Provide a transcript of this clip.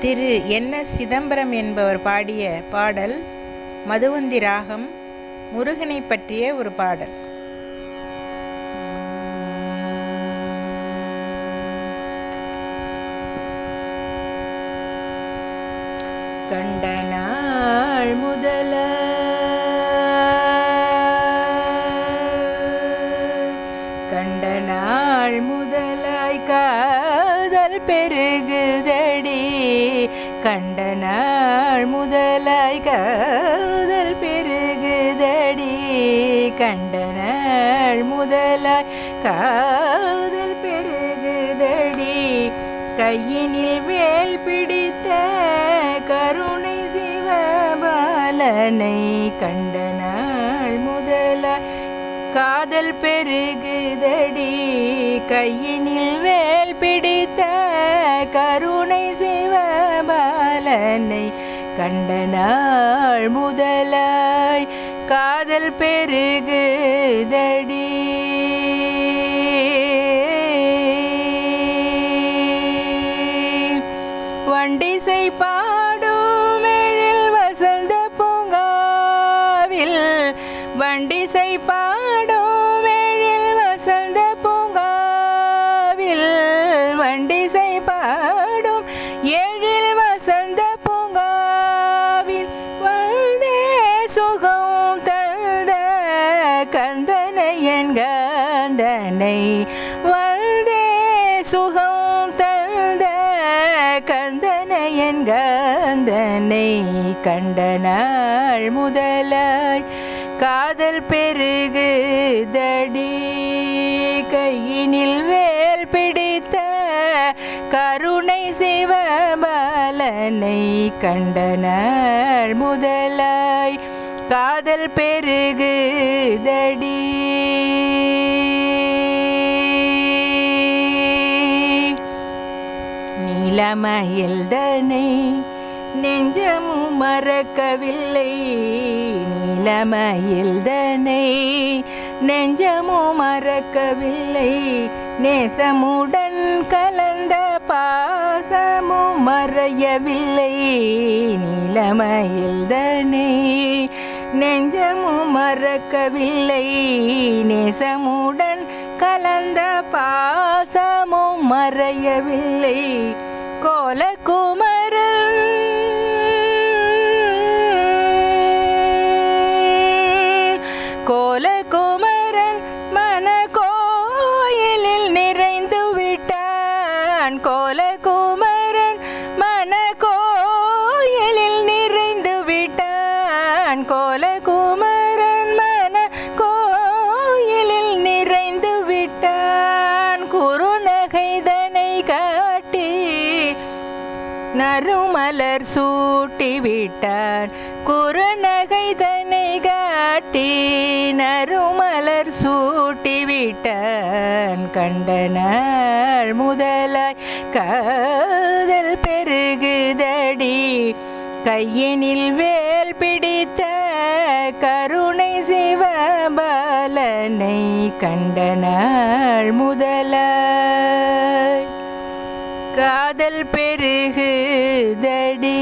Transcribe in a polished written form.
திரு என்.எஸ். சிதம்பரம் என்பவர் பாடிய பாடல் மதுவந்தி ராகம், முருகனை பற்றிய ஒரு பாடல். கண்ட நாள் முதல கண்ட நாள் முதலாய் காதல் பெருகுதடி, கண்ட நாள் முதலாய் காதல் பெருகுதடி, கண்ட நாள் முதலாய் காதல் பெருகுதடி, கையினில் வேல் பிடித்த கருணை சிவபாலனை கண்ட நாள் முதலாய் காதல் பெருகுதடி, கையினில் வேல் பிடித்த கருணை சிவபாலனை கண்ட நாள் முதலாய் காதல் பெருகுதடி. வண்டிசை பாடும் எழில் வசந்த பூங்காவில், வண்டிசை பாடும் எழில் வசந்த பூங்காவில், வண்டிசை பாடும் எழில் வசந்த பூங்காவில், வந்தே சுகம் தந்த கந்தனை என் கந்தனை, வந்தே சுகம் தந்த கந்தனை என் கந்தனை கண்ட நாள் முதலாய் காதல் பெருகுதடி, கையினில் வேல் பிடித்த கருணை சிவபாலனை கண்ட நாள் முதலாய் காதல் பெருகுதடி. நீலமயில்தனை நெஞ்சமும் மறக்கவில்லை, நீலமயில்தனை நெஞ்சமும் மறக்கவில்லை, நேசமுடன் கலந்த பாசமும் மறையவில்லை, நீலமயில்தனை நெஞ்சமும் மறக்கவில்லை, நேசமுடன் கலந்த பாசமும் மறையவில்லை, கோலகுமரன் கோலகுமரன் மன கோயிலில் நிறைந்து விட்டான், கோலகுமரன் மன கோயிலில் நிறைந்து விட்டான், கோலகுமரன் மன கோயிலில் நிறைந்து விட்டான், குறுநகைதனை காட்டி நறுமலர் சூட்டி விட்டான், குறுநகைதனை காட்டி நறுமலர் சூட்டி விட்டான், கண்ட நாள் முதலாய் காதல் பெருகுதடி, கையினில் வேல் பிடித்த கருணை சிவபாலனை கண்ட நாள் முதலாய் காதல் பெருகுதடி.